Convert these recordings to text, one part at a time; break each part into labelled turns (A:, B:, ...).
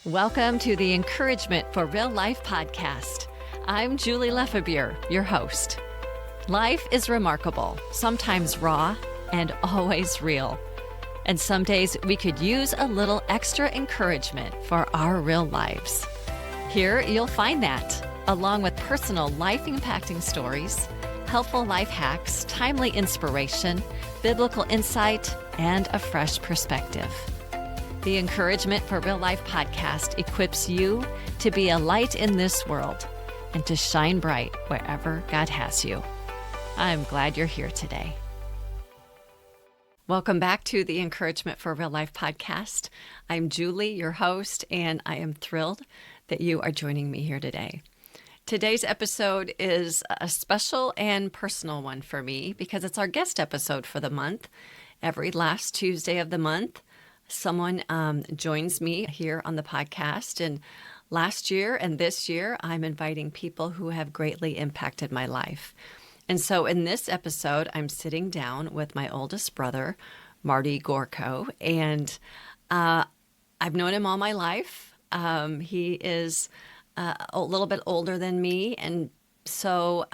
A: Welcome to the Encouragement for Real Life podcast. I'm Julie Lefebvre, your host. Life is remarkable, sometimes raw and always real. And some days we could use a little extra encouragement for our real lives. Here you'll find that, along with personal life-impacting stories, helpful life hacks, timely inspiration, biblical insight, and a fresh perspective. The Encouragement for Real Life podcast equips you to be a light in this world and to shine bright wherever God has you. I'm glad you're here today. Welcome back to the Encouragement for Real Life podcast. I'm Julie, your host, and I am thrilled that you are joining me here today. Today's episode is a special and personal one for me because it's our guest episode for the month. Every last Tuesday of the month, someone joins me here on the podcast. And last year and this year, I'm inviting people who have greatly impacted my life. And so in this episode, I'm sitting down with my oldest brother, Marty Gorkow, and I've known him all my life. He is a little bit older than me. And so,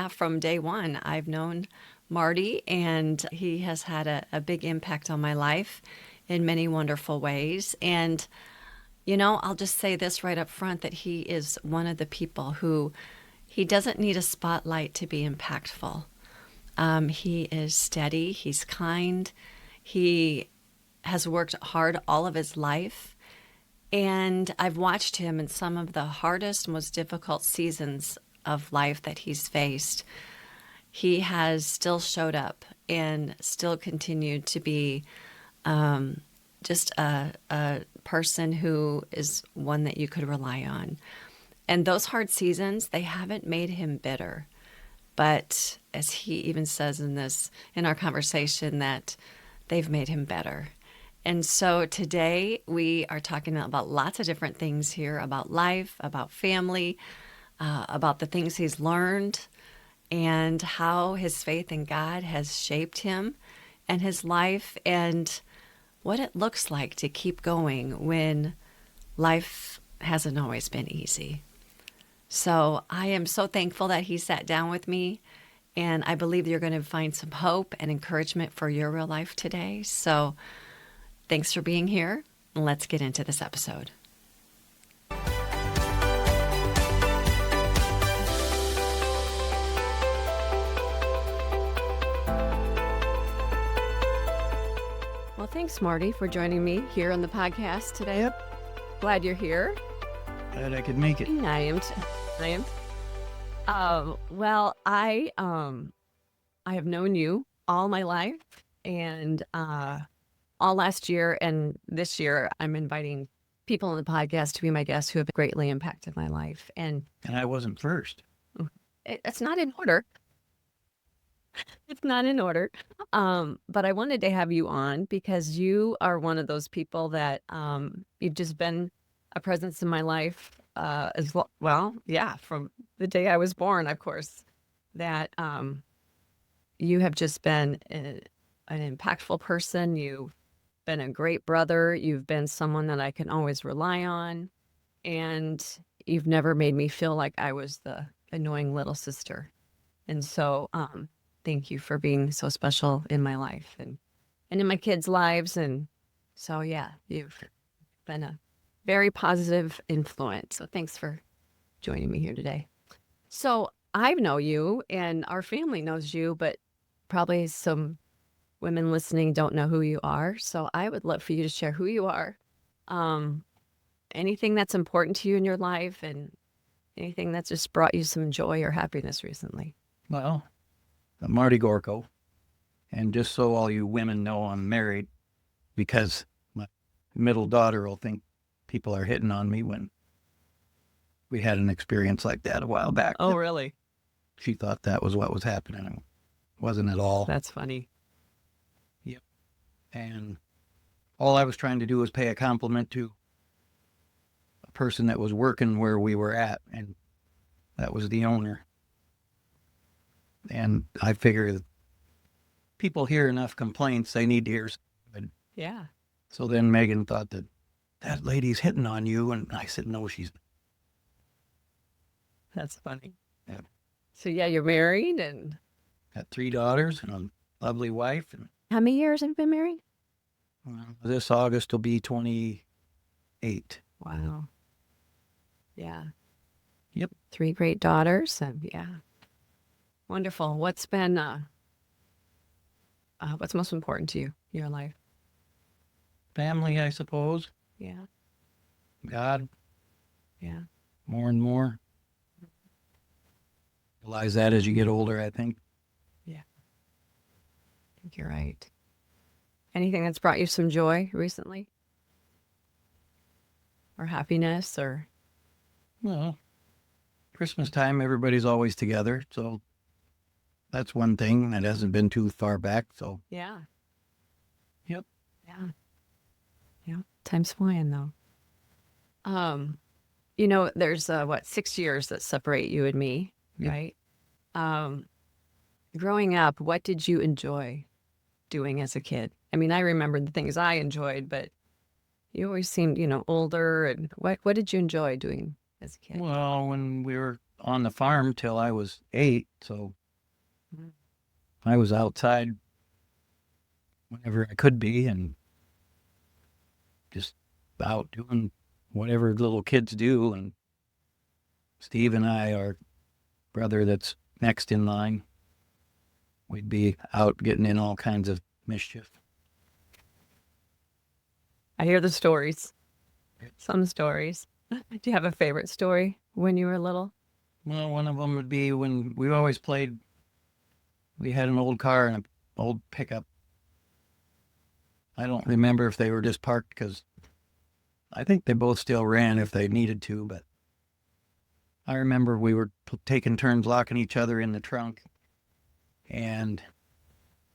A: from day one, I've known Marty, and he has had a big impact on my life in many wonderful ways. And, I'll just say this right up front, that he is one of the people who, he doesn't need a spotlight to be impactful. He is steady, he's kind, he has worked hard all of his life. And I've watched him in some of the hardest, most difficult seasons of life that he's faced. He has still showed up and still continued to be just a person who is one that you could rely on. And those hard seasons, they haven't made him bitter. But as he even says in our conversation, that they've made him better. And so today we are talking about lots of different things here, about life, about family, about the things he's learned, and how his faith in God has shaped him and his life, and what it looks like to keep going when life hasn't always been easy. So I am so thankful that he sat down with me, and I believe you're going to find some hope and encouragement for your real life today. So thanks for being here. Let's get into this episode. Well, thanks, Marty, for joining me here on the podcast today.
B: Yep.
A: Glad you're here.
B: Glad I could make it.
A: I am. I have known you all my life, and all last year and this year, I'm inviting people on the podcast to be my guests who have greatly impacted my life. And
B: I wasn't first.
A: It's not in order. It's not in order. But I wanted to have you on because you are one of those people that you've just been a presence in my life as well. Well, yeah, from the day I was born, of course, that you have just been an impactful person. You've been a great brother. You've been someone that I can always rely on. And you've never made me feel like I was the annoying little sister. And so thank you for being so special in my life and in my kids' lives. And so, yeah, you've been a very positive influence. So thanks for joining me here today. So I know you and our family knows you, but probably some women listening don't know who you are. So I would love for you to share who you are, anything that's important to you in your life, and anything that's just brought you some joy or happiness recently.
B: Well, I'm Marty Gorkow. And just so all you women know, I'm married, because my middle daughter will think people are hitting on me when we had an experience like that a while back.
A: Oh, really?
B: She thought that was what was happening. It wasn't at all.
A: That's funny.
B: Yep. And all I was trying to do was pay a compliment to a person that was working where we were at, and that was the owner. And I figure that people hear enough complaints, they need to hear something.
A: Yeah.
B: So then Megan thought that that lady's hitting on you. And I said, no, she's
A: That's funny.
B: Yeah.
A: So yeah, you're married, and
B: got 3 daughters and a lovely wife. And
A: how many years have you been married?
B: this August will be 28.
A: Wow. Yeah.
B: Yep.
A: 3 great daughters, and yeah. Wonderful. What's most important to you in your life?
B: Family, I suppose.
A: Yeah.
B: God,
A: Yeah.
B: more and more. Realize that as you get older, I think.
A: Yeah. I think you're right. Anything that's brought you some joy recently? Or happiness, or?
B: Well, Christmas time, everybody's always together. So that's one thing that hasn't been too far back. So,
A: Yeah.
B: yep.
A: Yeah. Yeah. Time's flying, though. There's 6 years that separate you and me,
B: Yep.
A: right? Growing up, what did you enjoy doing as a kid? I mean, I remember the things I enjoyed, but you always seemed, older. And what did you enjoy doing as a kid?
B: Well, when we were on the farm till I was 8, so
A: Mhm.
B: I was outside whenever I could be and just out doing whatever little kids do. And Steve and I, our brother that's next in line, we'd be out getting in all kinds of mischief.
A: I hear the stories. Some stories. Do you have a favorite story when you were little?
B: Well, one of them would be when we always played, we had an old car and an old pickup. I don't remember if they were just parked because I think they both still ran if they needed to, but I remember we were taking turns locking each other in the trunk. And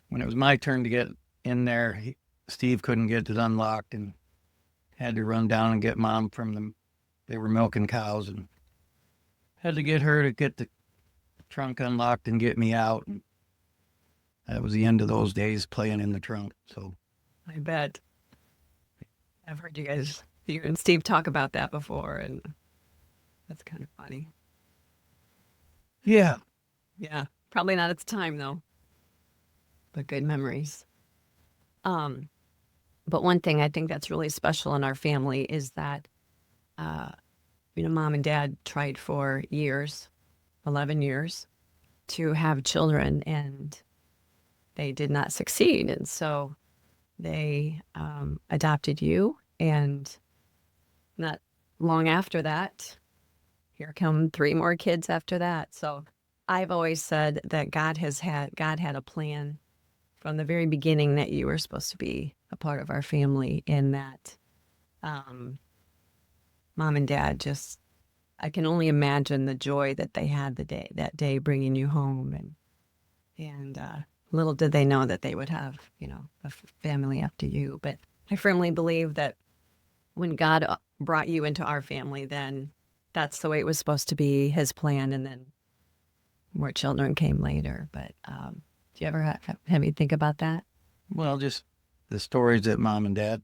B: when it was my turn to get in there, Steve couldn't get it unlocked and had to run down and get Mom from them. They were milking cows and had to get her to get the trunk unlocked and get me out. And that was the end of those days playing in the trunk. So
A: I bet. I've heard you and Steve talk about that before, and that's kind of funny.
B: yeah,
A: Yeah. Probably not at the time, though. But good memories. But one thing I think that's really special in our family is that, Mom and Dad tried for years, 11 years, to have children, and they did not succeed. And so they adopted you, and not long after that, here come 3 more kids after that. So I've always said that God had a plan from the very beginning that you were supposed to be a part of our family, and that Mom and Dad I can only imagine the joy that they had that day bringing you home, and little did they know that they would have, a family after you. But I firmly believe that when God brought you into our family, then that's the way it was supposed to be, His plan, and then more children came later. But do you ever have you think about that?
B: well, just the stories that Mom and Dad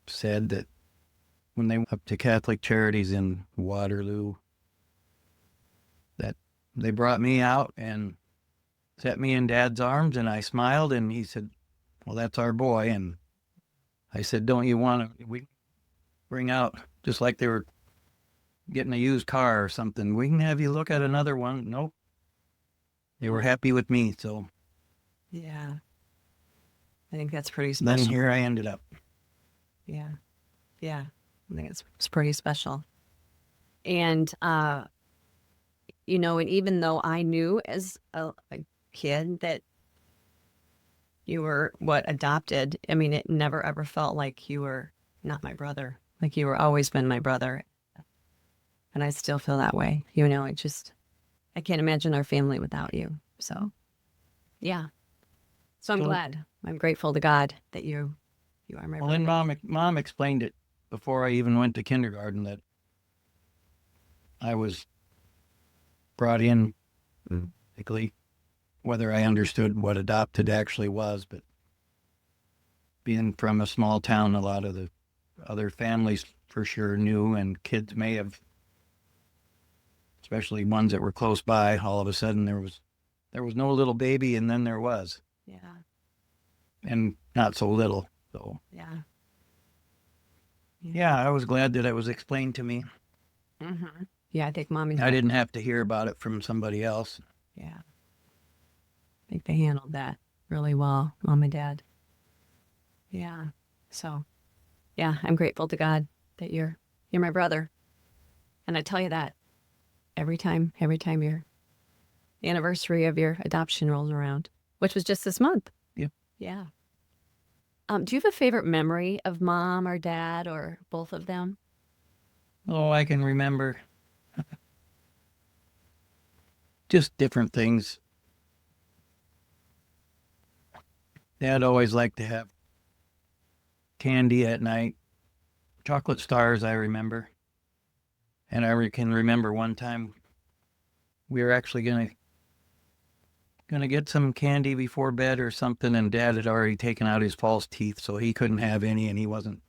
B: said that when they went up to Catholic Charities in Waterloo, that they brought me out and set me in Dad's arms, and I smiled, and he said, well, that's our boy. And I said, don't you want to, we bring out, just like they were getting a used car or something, we can have you look at another one. Nope. They were happy with me, so
A: Yeah. I think that's pretty
B: then
A: special.
B: here I ended up.
A: Yeah. Yeah. I think it's pretty special. And, and even though I knew as a kid that you were adopted, I mean, it never ever felt like you were not my brother. Like you were always been my brother. And I still feel that way. I can't imagine our family without you. So, yeah. So I'm
B: So-
A: glad. I'm grateful to God that you are my
B: Well,
A: brother.
B: then Mom explained it before I even went to kindergarten that I was brought in, basically, whether I understood what adopted actually was, but being from a small town, a lot of the other families for sure knew, and kids may have, especially ones that were close by, all of a sudden there was no little baby, and then there was.
A: Yeah.
B: And not so little. So
A: Yeah.
B: yeah, I was glad that it was explained to me.
A: Mm-hmm. Yeah, I think Mom and
B: I
A: Dad.
B: didn't have to hear about it from somebody else.
A: Yeah. I think they handled that really well, Mom and Dad. Yeah. So, yeah, I'm grateful to God that you're my brother. And I tell you that every time your anniversary of your adoption rolls around, which was just this month.
B: Yep.
A: Yeah. Do you have a favorite memory of Mom or Dad or both of them?
B: Oh, I can remember just different things. Dad always liked to have candy at night. Chocolate stars, I remember. And I can remember one time we were actually gonna get some candy before bed or something, and Dad had already taken out his false teeth, so he couldn't have any, and he wasn't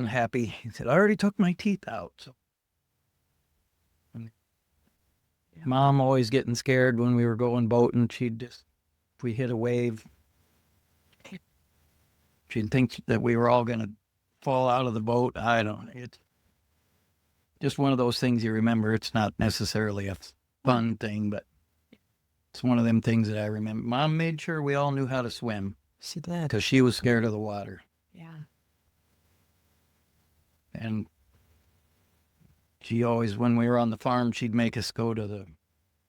B: happy. He said, "I already took my teeth out." So Mom always getting scared when we were going boating. She'd just, if we hit a wave, she'd think that we were all gonna fall out of the boat. I don't. It's just one of those things you remember. It's not necessarily a fun thing, but it's one of them things that I remember. Mom made sure we all knew how to swim
A: She did.
B: because she was scared of the water.
A: Yeah.
B: And she always, when we were on the farm, she'd make us go to the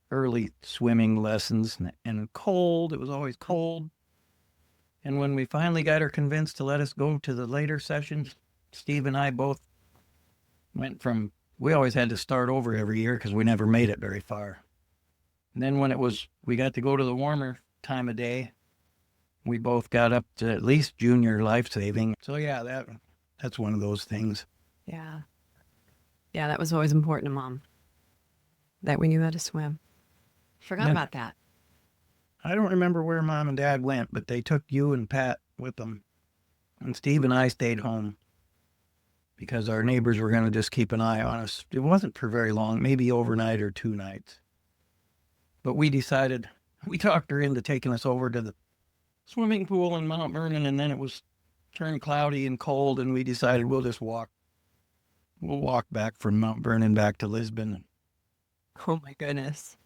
B: early swimming lessons, and cold. It was always cold. And when we finally got her convinced to let us go to the later sessions, Steve and I both went from, we always had to start over every year because we never made it very far. And then when we got to go to the warmer time of day, we both got up to at least junior life saving. So yeah, that's one of those things.
A: Yeah. Yeah, that was always important to Mom, that we knew how to swim. Forgot about that.
B: I don't remember where Mom and Dad went, but they took you and Pat with them. And Steve and I stayed home because our neighbors were going to just keep an eye on us. It wasn't for very long, maybe overnight or 2 nights. But we decided, we talked her into taking us over to the swimming pool in Mount Vernon, and then it was turned cloudy and cold, and we decided we'll just walk. We'll walk back from Mount Vernon back to Lisbon.
A: Oh my goodness.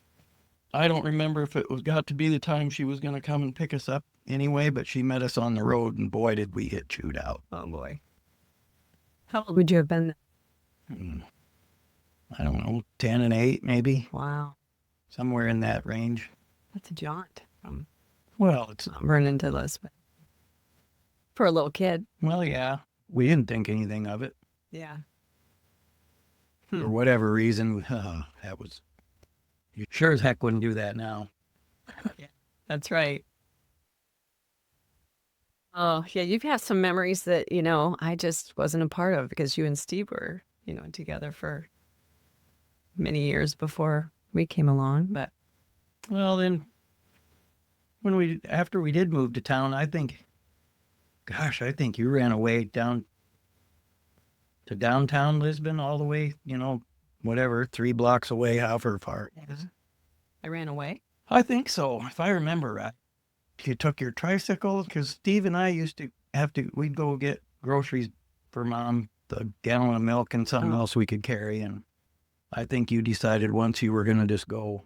B: I don't remember if it got to be the time she was going to come and pick us up anyway, but she met us on the road, and boy, did we get chewed out.
A: Oh boy. How old would you have been?
B: I don't know, 10 and 8 maybe.
A: Wow.
B: Somewhere in that range.
A: That's a jaunt from
B: Well, it's
A: Mount Vernon to Lisbon. For a little kid.
B: Well, yeah. We didn't think anything of it.
A: Yeah.
B: For whatever reason, that was... You sure as heck wouldn't do that now.
A: Yeah, that's right. Oh, yeah, you've had some memories that, I just wasn't a part of because you and Steve were, together for many years before we came along, but...
B: Well, then, after we did move to town, I think you ran away down to downtown Lisbon all the way, whatever, 3 blocks away, however far.
A: Yeah. I ran away?
B: I think so, if I remember right. You took your tricycle, because Steve and I used to we'd go get groceries for Mom, the gallon of milk and something else we could carry, and I think you decided once you were going to just go.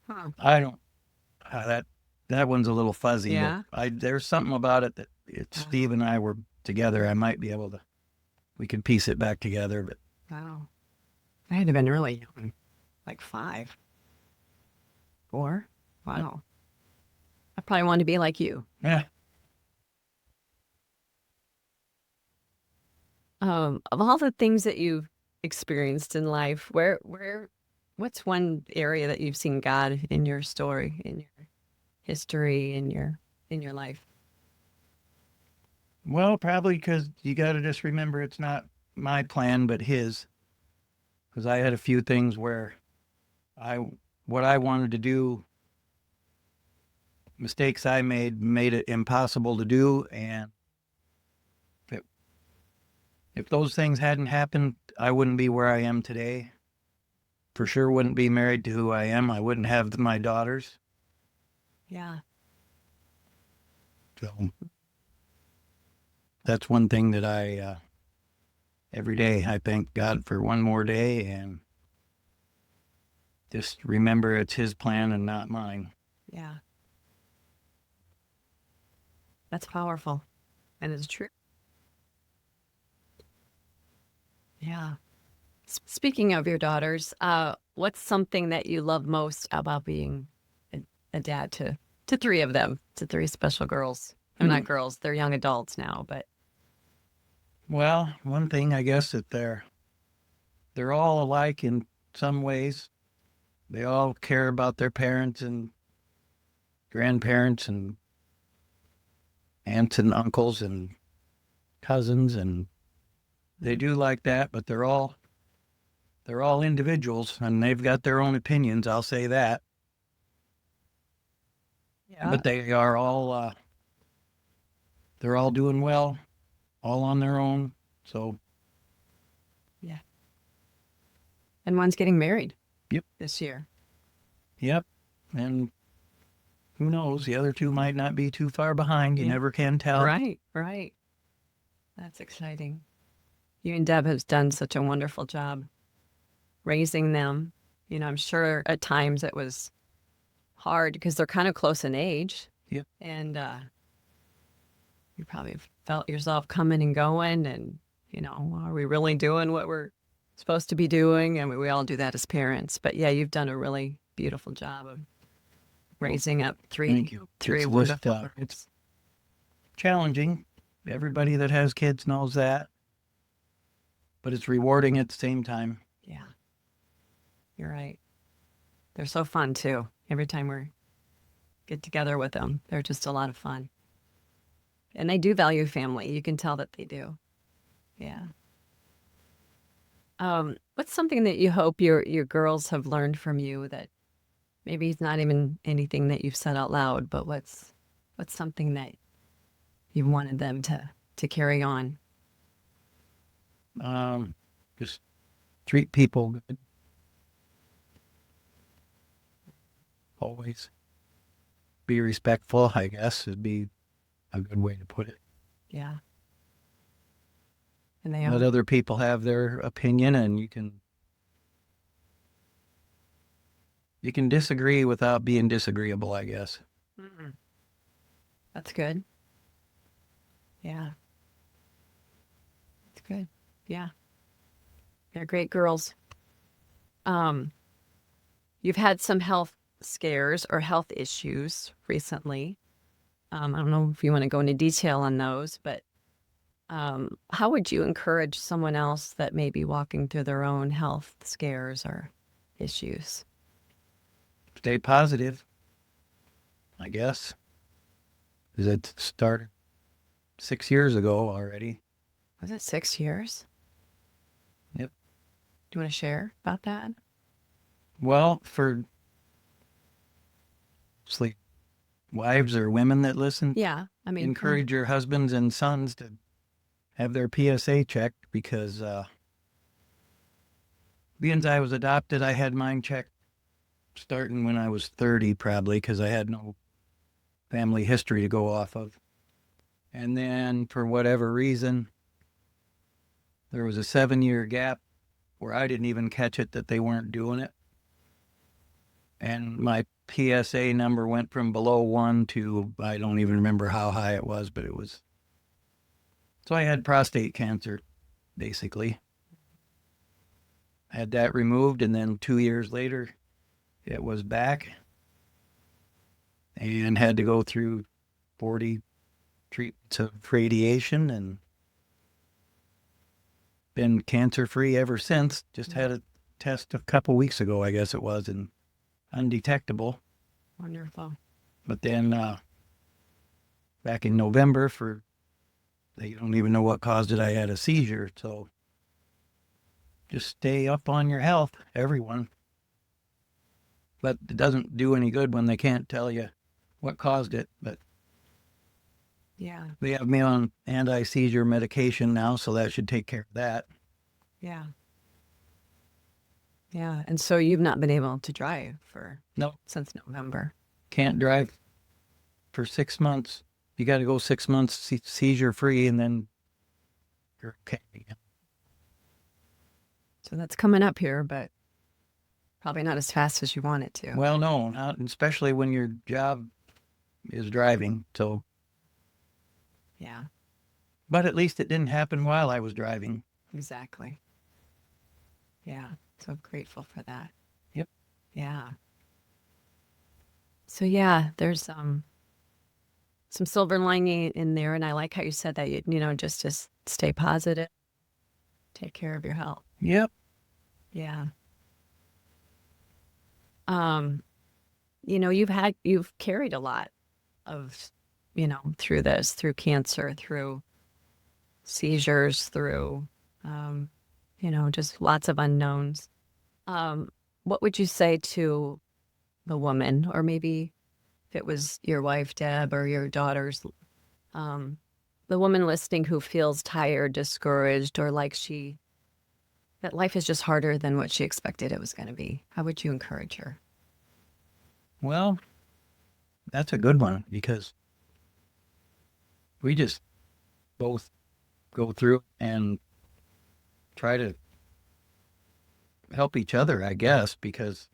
A: Huh.
B: I don't, that one's a little fuzzy.
A: Yeah?
B: There's something about it that Steve and I were together, I might be able to, we could piece it back together, but.
A: Wow. I had to have been really young, like 5. 4? Wow. I probably wanted to be like you.
B: Yeah.
A: Of all the things that you've experienced in life, what's one area that you've seen God in your story, in your history, in your life?
B: Well, probably because you got to just remember it's not my plan, but His. Because I had a few things where what I wanted to do mistakes I made it impossible to do. And if those things hadn't happened, I wouldn't be where I am today. For sure wouldn't be married to who I am. I wouldn't have my daughters.
A: Yeah.
B: So that's one thing that every day I thank God for one more day, and just remember it's His plan and not mine.
A: Yeah. That's powerful. And it's true. Yeah. Speaking of your daughters, what's something that you love most about being a dad to three of them, to three special girls? They're not girls, they're young adults now, but
B: Well, one thing I guess that they're all alike in some ways. They all care about their parents and grandparents and aunts and uncles and cousins, and they do like that, but they're all individuals and they've got their own opinions, I'll say that.
A: yeah.
B: But they are all they're all doing well, all on their own. So
A: Yeah. And one's getting married.
B: Yep.
A: This year.
B: Yep. And who knows, the other two might not be too far behind. You
A: Yeah.
B: never can tell.
A: Right. That's exciting. You and Deb has done such a wonderful job raising them. You know, I'm sure at times it was hard because they're kind of close in age.
B: Yep.
A: And you probably felt yourself coming and going, and, you know, are we really doing what we're supposed to be doing? And we all do that as parents. But yeah, you've done a really beautiful job of raising up three
B: Thank you. It's
A: wonderful girls.
B: it's challenging. Everybody that has kids knows that. But it's rewarding at the same time.
A: Yeah. You're right. They're so fun too. Every time we get together with them, they're just a lot of fun. And they do value family. You can tell that they do. Yeah. What's something that you hope your girls have learned from you that maybe it's not even anything that you've said out loud, but what's something that you wanted them to carry on?
B: Just treat people good. Always be respectful, I guess, would be a good way to put it.
A: Yeah. And they
B: Let
A: are.
B: other people have their opinion, and you can disagree without being disagreeable, I guess.
A: Mm-mm. That's good. Yeah. That's good. Yeah. They're great girls. You've had some health scares or health issues recently. I don't know if you want to go into detail on those, but how would you encourage someone else that may be walking through their own health scares or issues?
B: Stay positive, I guess. 'Cause it started 6 years ago already.
A: Was it 6 years?
B: Yep.
A: Do you want to share about that?
B: Well, for sleep wives or women that listen,
A: Yeah. I mean,
B: encourage your husbands and sons to have their PSA checked, because being I was adopted, I had mine checked starting when I was 30 probably, because I had no family history to go off of. And then for whatever reason, there was a 7-year gap where I didn't even catch it that they weren't doing it. And my PSA number went from below 1 to, I don't even remember how high it was, but it was. So I had prostate cancer, basically. I had that removed, and then 2 years later, it was back, and had to go through 40 treatments of radiation, and been cancer-free ever since. Just had a test a couple weeks ago, I guess it was, and undetectable.
A: wonderful.
B: But then back in November, they don't even know what caused it, I had a seizure. So just stay up on your health, everyone. But it doesn't do any good when they can't tell you what caused it, but
A: Yeah.
B: they have me on anti-seizure medication now, so that should take care of that.
A: Yeah. Yeah. And so you've not been able to drive
B: No,
A: since November.
B: can't drive for 6 months. You got to go 6 months seizure free, and then you're okay again.
A: So that's coming up here, but probably not as fast as you want it to.
B: Well, no, not especially when your job is driving. So,
A: Yeah,
B: but at least it didn't happen while I was driving.
A: exactly. Yeah. So grateful for that.
B: Yep.
A: Yeah. So yeah, there's some silver lining in there, and I like how you said that. Just to stay positive, take care of your health.
B: Yep.
A: Yeah. You've carried a lot of, through this, through cancer, through seizures, through, just lots of unknowns. What would you say to the woman, or maybe if it was your wife, Deb, or your daughters, the woman listening who feels tired, discouraged, or like that life is just harder than what she expected it was going to be? How would you encourage her?
B: Well, that's a good one because we just both go through and try to help each other, I guess, because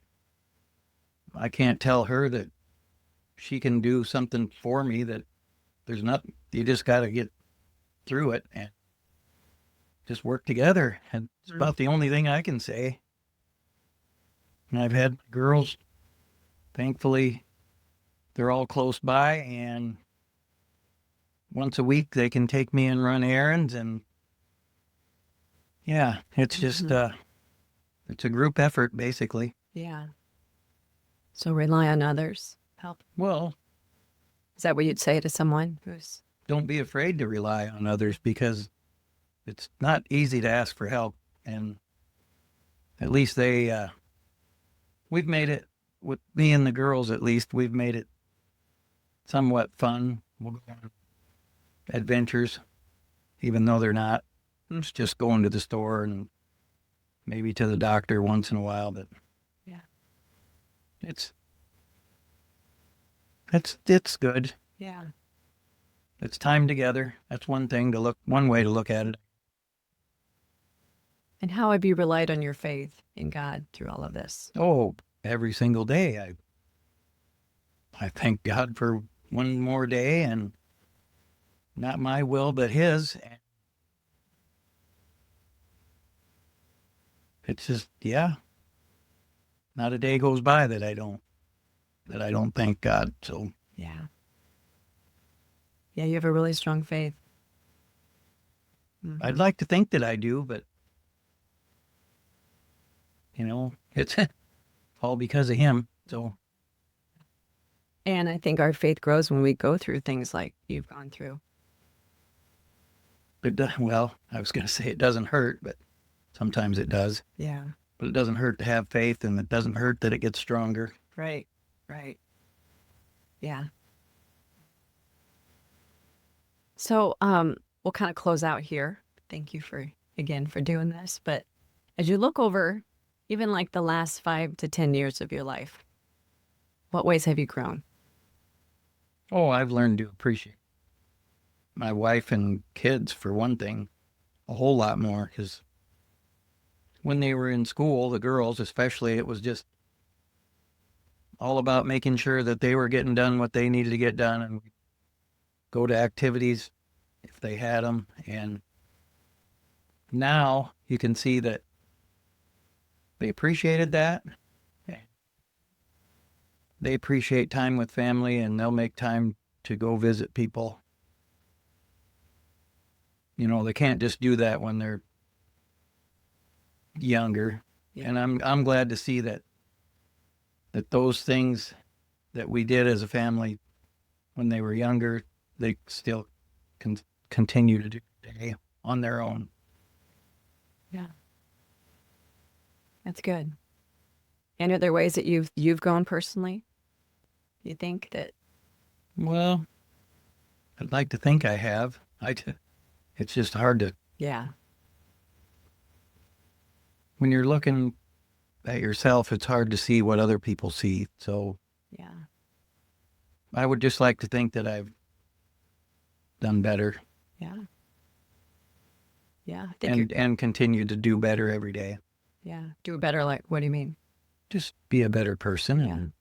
B: I can't tell her that she can do something for me that there's nothing. You just got to get through it and just work together. And it's about the only thing I can say. And I've had girls, thankfully, they're all close by, and once a week they can take me and run errands. And yeah, it's just, it's a group effort, basically.
A: Yeah. So rely on others. Help.
B: Well,
A: Is that what you'd say to someone who's...
B: don't be afraid to rely on others because it's not easy to ask for help. And at least we've made it, with me and the girls at least, we've made it somewhat fun. We'll go on adventures, even though they're not. It's just going to the store and maybe to the doctor once in a while. But
A: Yeah.
B: it's good.
A: Yeah.
B: It's time together. That's one way to look at it.
A: And how have you relied on your faith in God through all of this?
B: Oh, every single day. I thank God for one more day, and not my will, but His. It's just, yeah, not a day goes by that I don't thank God. So
A: Yeah. Yeah, you have a really strong faith.
B: I'd like to think that I do, but it's all because of Him. So,
A: And I think our faith grows when we go through things like you've gone through.
B: well, I was going to say it doesn't hurt, but sometimes it does.
A: Yeah.
B: But it doesn't hurt to have faith, and it doesn't hurt that it gets stronger.
A: Right. Right. Yeah. So, we'll kind of close out here. Thank you for doing this. But as you look over even like the last 5 to 10 years of your life, what ways have you grown?
B: Oh, I've learned to appreciate my wife and kids, for one thing, a whole lot more, because when they were in school, the girls especially, it was just all about making sure that they were getting done what they needed to get done, and go to activities if they had them. And now you can see that they appreciated that. They appreciate time with family, and they'll make time to go visit people. They can't just do that when they're younger. Yeah. And I'm glad to see that those things that we did as a family when they were younger, they still can continue to do today on their own.
A: Yeah. That's good. And are there ways that you've grown personally? You think that
B: Well, I'd like to think I have. It's just hard to,
A: Yeah.
B: when you're looking at yourself, it's hard to see what other people see. So
A: Yeah.
B: I would just like to think that I've done better
A: Yeah. Yeah. I think you're,
B: and continue to do better every day.
A: yeah. Do better. Like, what do you mean?
B: Just be a better person.
A: Yeah.
B: And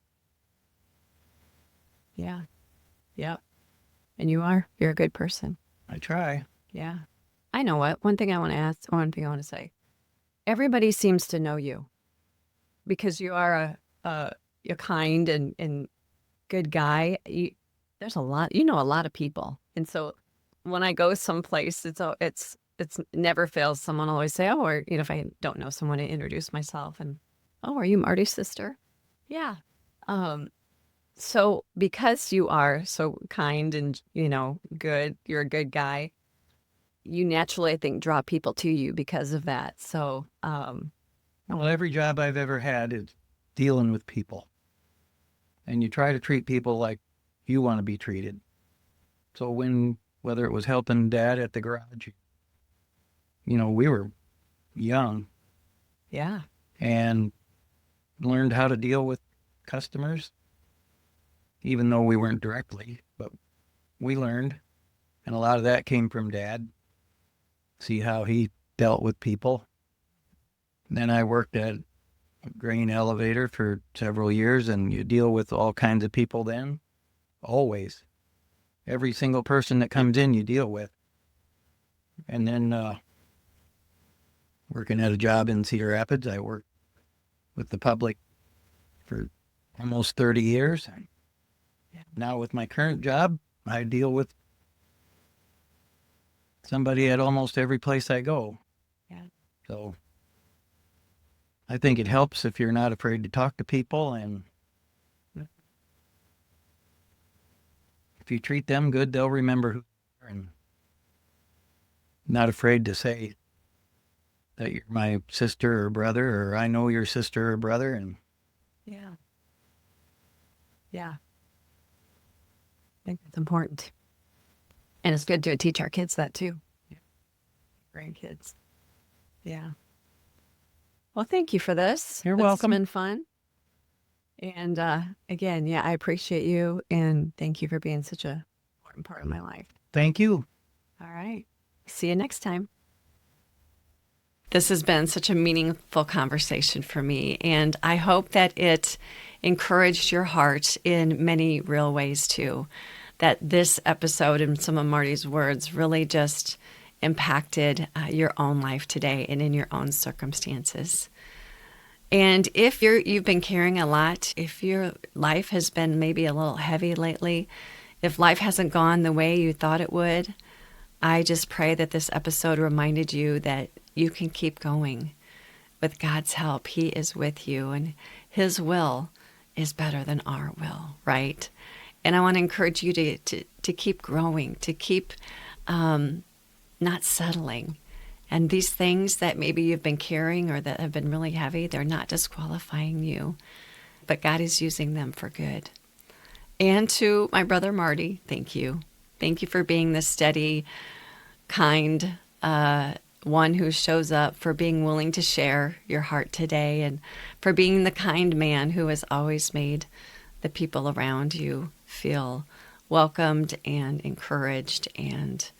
A: Yeah. Yep. And you're a good person.
B: I try.
A: Yeah. I know what. One thing I want to say. Everybody seems to know you because you are a kind and good guy. There's a lot, you know, a lot of people. And so when I go someplace, it's never fails. Someone will always say, oh, or, you know, if I don't know someone, to introduce myself and, oh, are you Marty's sister? Yeah. So because you are so kind and, you know, good, you're a good guy, you naturally, I think, draw people to you because of that. So,
B: Well, every job I've ever had is dealing with people. And you try to treat people like you want to be treated. So whether it was helping Dad at the garage, you know, we were young
A: yeah,
B: and learned how to deal with customers, even though we weren't directly, but we learned. And a lot of that came from Dad. See how he dealt with people. And then I worked at a grain elevator for several years, and you deal with all kinds of people then. Always. Every single person that comes in, you deal with. And then working at a job in Cedar Rapids, I worked with the public for almost 30 years. Now with my current job, I deal with somebody at almost every place I go.
A: Yeah.
B: So I think it helps if you're not afraid to talk to people, and if you treat them good, they'll remember who you are, and not afraid to say that you're my sister or brother, or I know your sister or brother. And
A: yeah, yeah. I think that's important. And it's good to teach our kids that too. Yeah. Grandkids. Yeah. Well, thank you for this.
B: You're
A: This
B: welcome.
A: has been fun. And again, yeah, I appreciate you. And thank you for being such a important part of my life.
B: Thank you.
A: All right. See you next time. This has been such a meaningful conversation for me, and I hope that it encouraged your heart in many real ways too. That this episode and some of Marty's words really just impacted your own life today and in your own circumstances. And if you've been carrying a lot, if your life has been maybe a little heavy lately, if life hasn't gone the way you thought it would, I just pray that this episode reminded you that you can keep going. With God's help, He is with you, and His will is better than our will, right? And I want to encourage you to keep growing, to keep not settling. And these things that maybe you've been carrying or that have been really heavy, they're not disqualifying you, but God is using them for good. And to my brother Marty, thank you. Thank you for being the steady, kind one who shows up, for being willing to share your heart today, and for being the kind man who has always made the people around you feel welcomed and encouraged and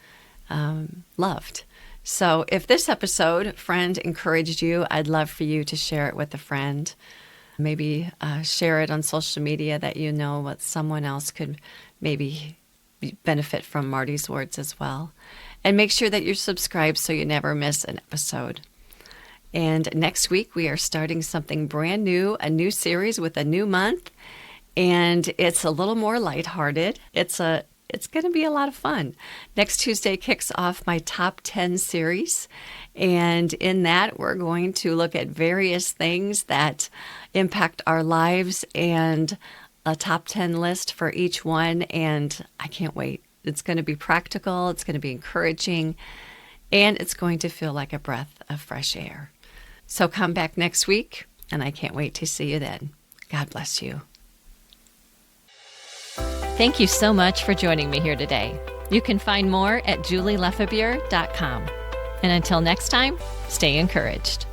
A: loved. So if this episode, friend, encouraged you, I'd love for you to share it with a friend. Maybe share it on social media that you know what someone else could maybe benefit from Marty's words as well. And make sure that you're subscribed so you never miss an episode. And next week, we are starting something brand new, a new series with a new month. And it's a little more lighthearted. It's going to be a lot of fun. Next Tuesday kicks off my top 10 series. And in that, we're going to look at various things that impact our lives and a top 10 list for each one. And I can't wait. It's going to be practical. It's going to be encouraging. And it's going to feel like a breath of fresh air. So come back next week, and I can't wait to see you then. God bless you. Thank you so much for joining me here today. You can find more at julielefebure.com. And until next time, stay encouraged.